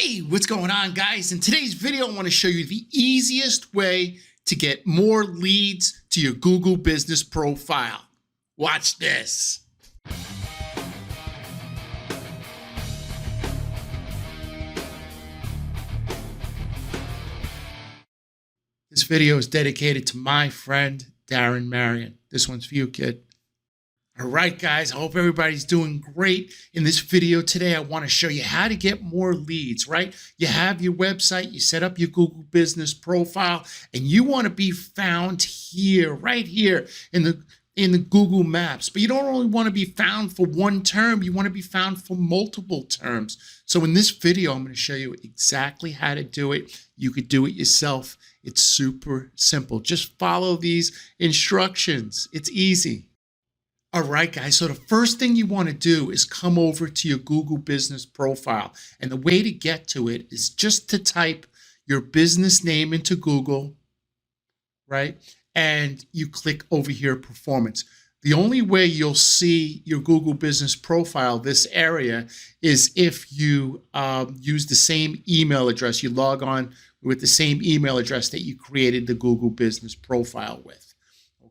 Hey, what's going on, guys? In today's video, I want to show you the easiest way to get more leads to your Google business profile. Watch this. This video is dedicated to my friend, Darren Marion. This one's for you, kid. All right, guys, I hope everybody's doing great. In this video today, I want to show you how to get more leads, right? You have your website, you set up your Google business profile, and you want to be found here, right here in the Google Maps. But you don't only want to be found for one term, you want to be found for multiple terms. So in this video, I'm going to show you exactly how to do it. You could do it yourself. It's super simple. Just follow these instructions. It's easy. All right, guys, so the first thing you want to do is come over to your Google business profile. And the way to get to it is just to type your business name into Google, right? And you click over here, performance. The only way you'll see your Google business profile, this area, is if you use the same email address. You log on with the same email address that you created the Google business profile with.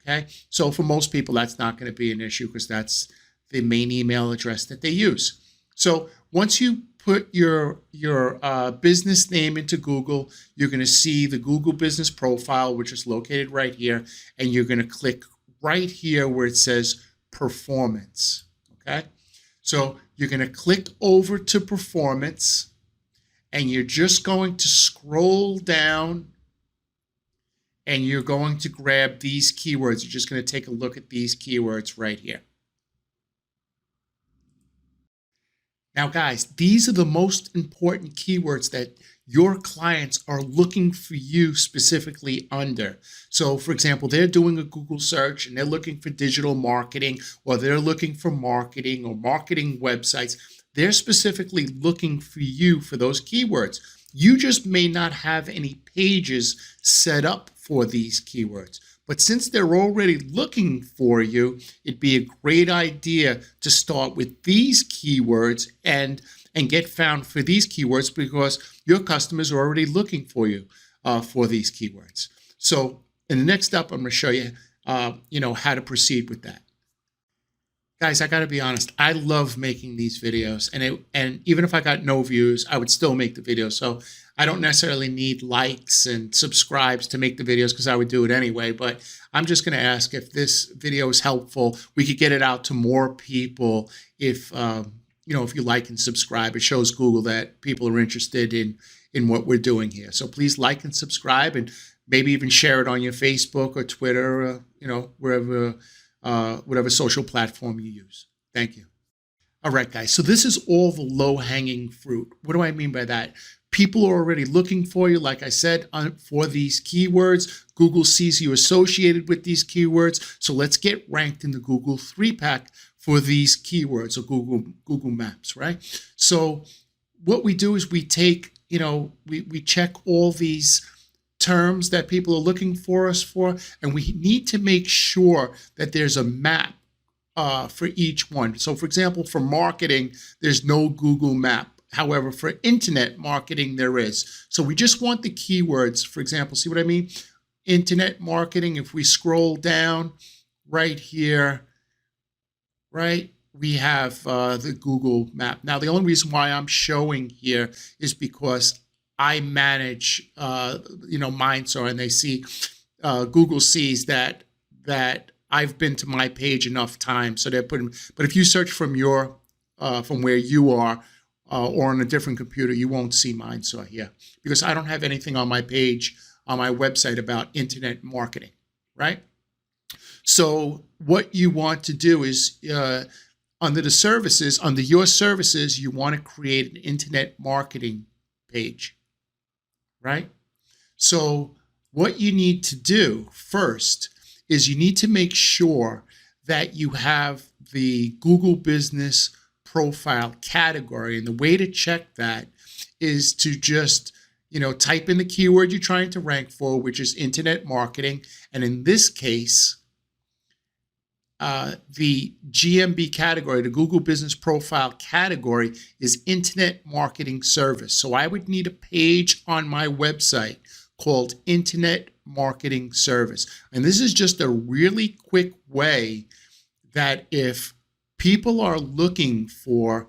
Okay, so for most people, that's not going to be an issue because that's the main email address that they use. So once you put your business name into Google, you're going to see the Google business profile, which is located right here, and you're going to click right here where it says performance. Okay, so you're going to click over to performance, and you're just going to scroll down. And you're going to grab these keywords. You're just going to take a look at these keywords right here. Now, guys, these are the most important keywords that your clients are looking for you specifically under. So, for example, they're doing a Google search and they're looking for digital marketing, or they're looking for marketing or marketing websites. They're specifically looking for you for those keywords. You just may not have any pages set up for these keywords. But since they're already looking for you, it'd be a great idea to start with these keywords and get found for these keywords because your customers are already looking for you for these keywords. So in the next step, I'm going to show you, how to proceed with that. Guys, I got to be honest. I love making these videos, and even if I got no views, I would still make the video. So I don't necessarily need likes and subscribes to make the videos because I would do it anyway. But I'm just going to ask if this video is helpful. We could get it out to more people if if you like and subscribe. It shows Google that people are interested in what we're doing here. So please like and subscribe, and maybe even share it on your Facebook or Twitter, wherever. Whatever social platform you use. Thank you. All right, guys. So this is all the low-hanging fruit. What do I mean by that? People are already looking for you, like I said, for these keywords. Google sees you associated with these keywords. So let's get ranked in the Google 3-pack for these keywords, or Google Maps, right? So what we do is we take, we check all these terms that people are looking for us for, and we need to make sure that there's a map for each one. So for example, for marketing, there's no Google map. However, for internet marketing, there is. So we just want the keywords. For example, see what I mean? Internet marketing, if we scroll down right here, right, we have the Google map. Now, the only reason why I'm showing here is because I manage, Mindsaw, and they see, Google sees that I've been to my page enough times, so they're putting. But if you search from from where you are, or on a different computer, you won't see Mindsaw here because I don't have anything on my page on my website about internet marketing, right? So what you want to do is under the services, under your services, you want to create an internet marketing page. Right? So what you need to do first is you need to make sure that you have the Google business profile category. And the way to check that is to just, type in the keyword you're trying to rank for, which is internet marketing. And in this case, the GMB category, the Google Business Profile category, is Internet Marketing Service. So I would need a page on my website called Internet Marketing Service. And this is just a really quick way that if people are looking for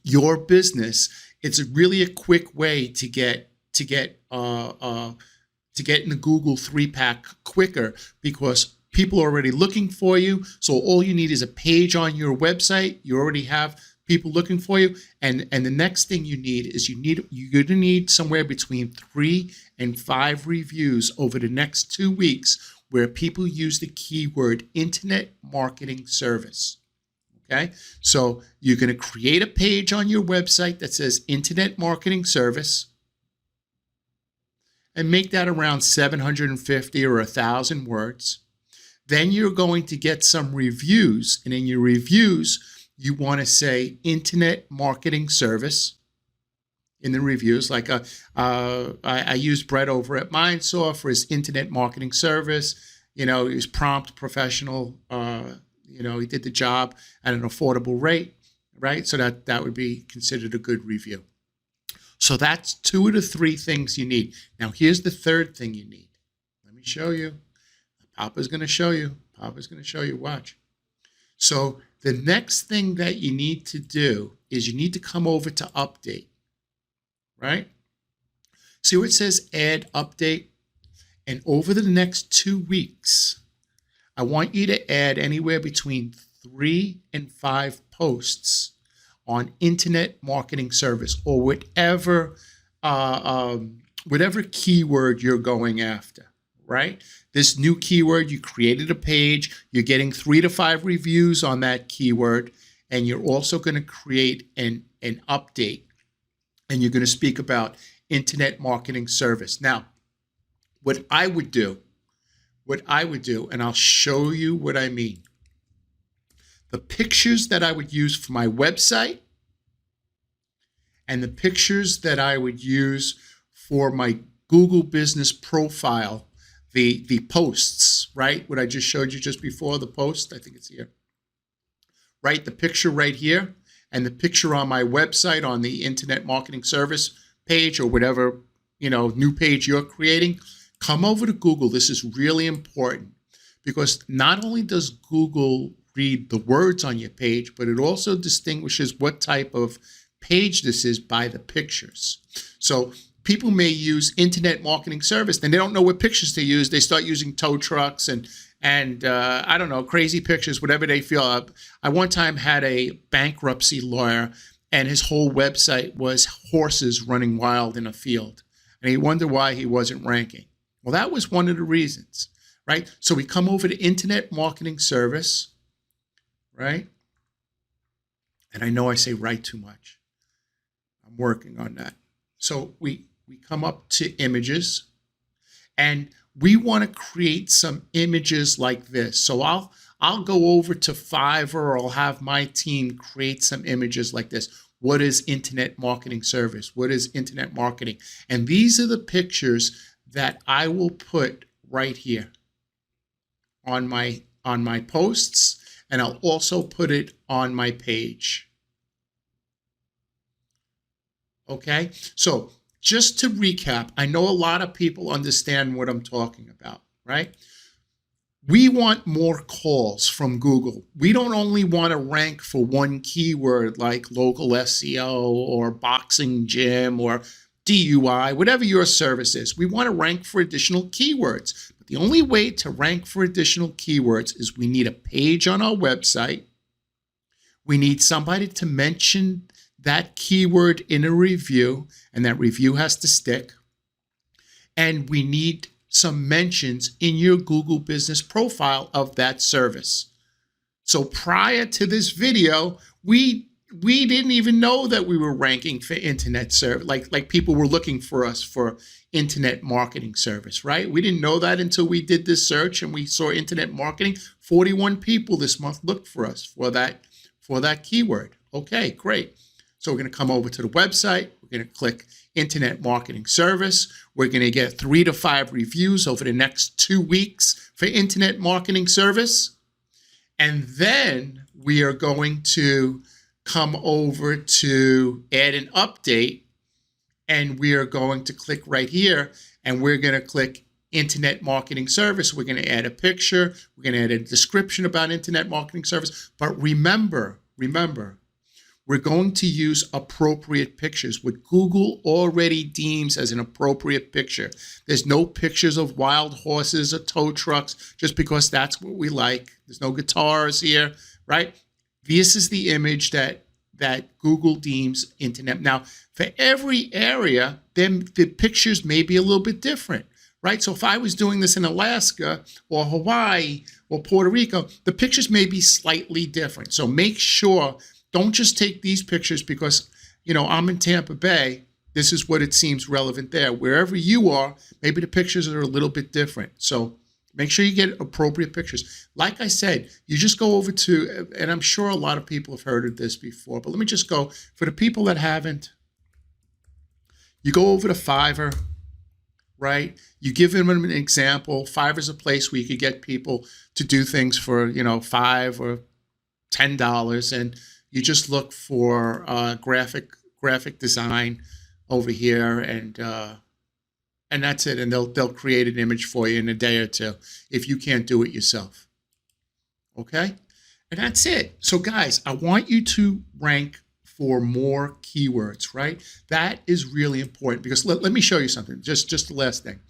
your business, it's really a quick way to get in the Google 3-pack quicker, because people are already looking for you. So all you need is a page on your website. You already have people looking for you. And the next thing you need is you're going to need somewhere between 3 and 5 reviews over the next 2 weeks where people use the keyword Internet Marketing Service. Okay, so you're going to create a page on your website that says Internet Marketing Service and make that around 750 or 1,000 words. Then you're going to get some reviews, and in your reviews, you want to say Internet Marketing Service in the reviews. Like I use Brett over at Mindsaw for his Internet Marketing Service. He was prompt, professional. He did the job at an affordable rate, right? So that would be considered a good review. So that's 2 of the 3 things you need. Now, here's the third thing you need. Let me show you. Papa's going to show you. Watch. So the next thing that you need to do is you need to come over to update, right? See where it says add update? And over the next 2 weeks, I want you to add anywhere between 3 and 5 posts on Internet Marketing Service, or whatever keyword you're going after, right? This new keyword, you created a page, you're getting 3 to 5 reviews on that keyword, and you're also going to create an update, and you're going to speak about Internet Marketing Service. Now, what I would do, and I'll show you what I mean. The pictures that I would use for my website and the pictures that I would use for my Google Business Profile, the posts, right? What I just showed you just before, the post, I think it's here, right? The picture right here and the picture on my website on the Internet Marketing Service page, or whatever, new page you're creating. Come over to Google. This is really important, because not only does Google read the words on your page, but it also distinguishes what type of page this is by the pictures. So people may use Internet Marketing Service, then they don't know what pictures to use. They start using tow trucks and I don't know, crazy pictures, whatever they feel. I one time had a bankruptcy lawyer, and his whole website was horses running wild in a field, and he wondered why he wasn't ranking. Well, that was one of the reasons, right? So we come over to Internet Marketing Service, right? And I know I say right too much. I'm working on that. So we come up to images, and we want to create some images like this. So I'll go over to Fiverr, or I'll have my team create some images like this. What is Internet Marketing Service? What is Internet Marketing? And these are the pictures that I will put right here on my posts, and I'll also put it on my page. Okay, so just to recap, I know a lot of people understand what I'm talking about, right? We want more calls from Google. We don't only want to rank for one keyword like local SEO or boxing gym or DUI, whatever your service is. We want to rank for additional keywords. But the only way to rank for additional keywords is we need a page on our website. We need somebody to mention that keyword in a review, and that review has to stick. And we need some mentions in your Google Business Profile of that service. So prior to this video, we didn't even know that we were ranking for internet service, like people were looking for us for Internet Marketing Service, right? We didn't know that until we did this search and we saw internet marketing. 41 people this month looked for us for that keyword. Okay, great. So we're going to come over to the website. We're We're going to click internet marketing service. We're going to get 3 to 5 reviews over the next 2 weeks for internet marketing service. And then we are going to come over to add an update, and we are going to click right here, and we're going to click internet marketing service. We're going to add a picture. We're going to add a description about internet marketing service. But remember, we're going to use appropriate pictures, what Google already deems as an appropriate picture. There's no pictures of wild horses or tow trucks just because that's what we like. There's no guitars here, right? This is the image that Google deems internet. Now, for every area, then the pictures may be a little bit different, right? So if I was doing this in Alaska or Hawaii or Puerto Rico, the pictures may be slightly different. So make sure, don't just take these pictures because, I'm in Tampa Bay. This is what it seems relevant there. Wherever you are, maybe the pictures are a little bit different. So make sure you get appropriate pictures. Like I said, you just go over to, and I'm sure a lot of people have heard of this before, but let me just go, for the people that haven't, you go over to Fiverr, right? You give them an example. Fiverr is a place where you could get people to do things for, $5 or $10, and you just look for graphic design over here, and that's it. And they'll create an image for you in a day or two if you can't do it yourself. Okay? And that's it. So guys, I want you to rank for more keywords, right? That is really important because let me show you something. Just the last thing.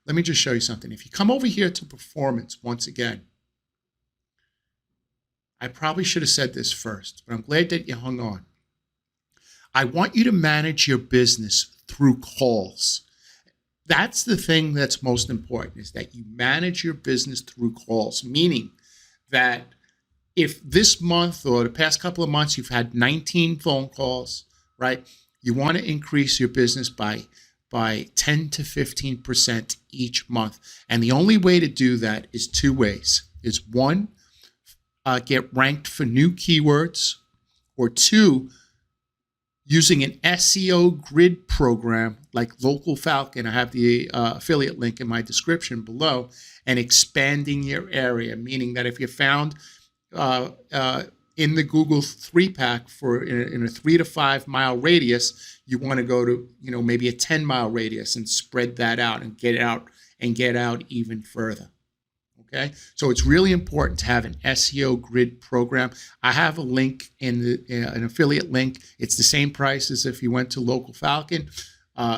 Let me just show you something. If you come over here to performance once again, I probably should have said this first, but I'm glad that you hung on. I want you to manage your business through calls. That's the thing that's most important, is that you manage your business through calls, meaning that if this month or the past couple of months you've had 19 phone calls, right? You want to increase your business by 10 to 15% each month. And the only way to do that is 2 ways. Is 1, get ranked for new keywords, or 2, using an SEO Grid program like Local Falcon. I have the affiliate link in my description below, and expanding your area, meaning that if you found in the Google 3-pack for in a 3 to 5 mile radius, you want to go to maybe a 10-mile radius and spread that out and get out even further. Okay, so it's really important to have an SEO Grid program. I have a link an affiliate link. It's the same price as if you went to Local Falcon,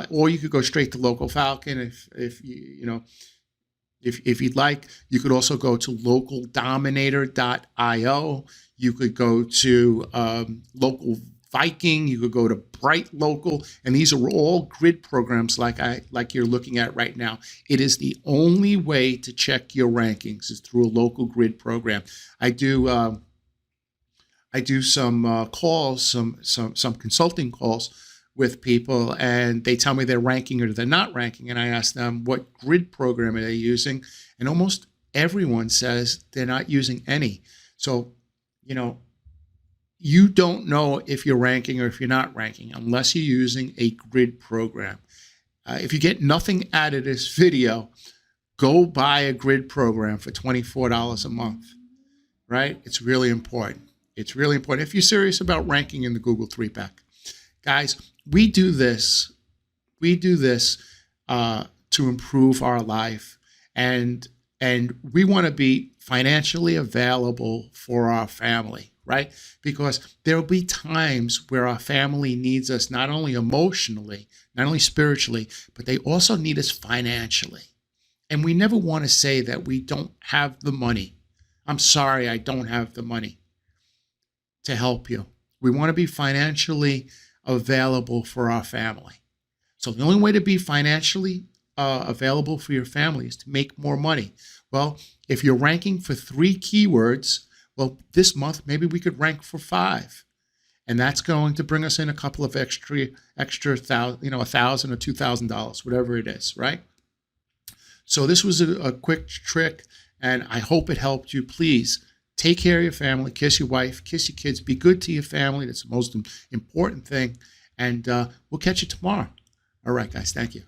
or you could go straight to Local Falcon if you'd like. You could also go to localdominator.io. You could go to Local Viking. You could go to Bright Local, and these are all grid programs like you're looking at right now. It is the only way to check your rankings is through a local grid program. I do some calls, some consulting calls with people, and they tell me they're ranking or they're not ranking, and I ask them what grid program are they using, and almost everyone says they're not using any. So, you don't know if you're ranking or if you're not ranking unless you're using a grid program. If you get nothing out of this video, go buy a grid program for $24 a month, right? It's really important. It's really important if you're serious about ranking in the Google 3-pack. Guys, we do this to improve our life, and we want to be financially available for our family, right? Because there will be times where our family needs us not only emotionally, not only spiritually, but they also need us financially. And we never want to say that we don't have the money. I'm sorry, I don't have the money to help you. We want to be financially available for our family. So the only way to be financially available for your family is to make more money. Well, if you're ranking for 3 keywords, well, this month maybe we could rank for 5, and that's going to bring us in a couple of extra $1,000 or $2,000, whatever it is, right? So this was a quick trick, and I hope it helped you. Please take care of your family, kiss your wife, kiss your kids, be good to your family. That's the most important thing. And we'll catch you tomorrow. All right, guys. Thank you.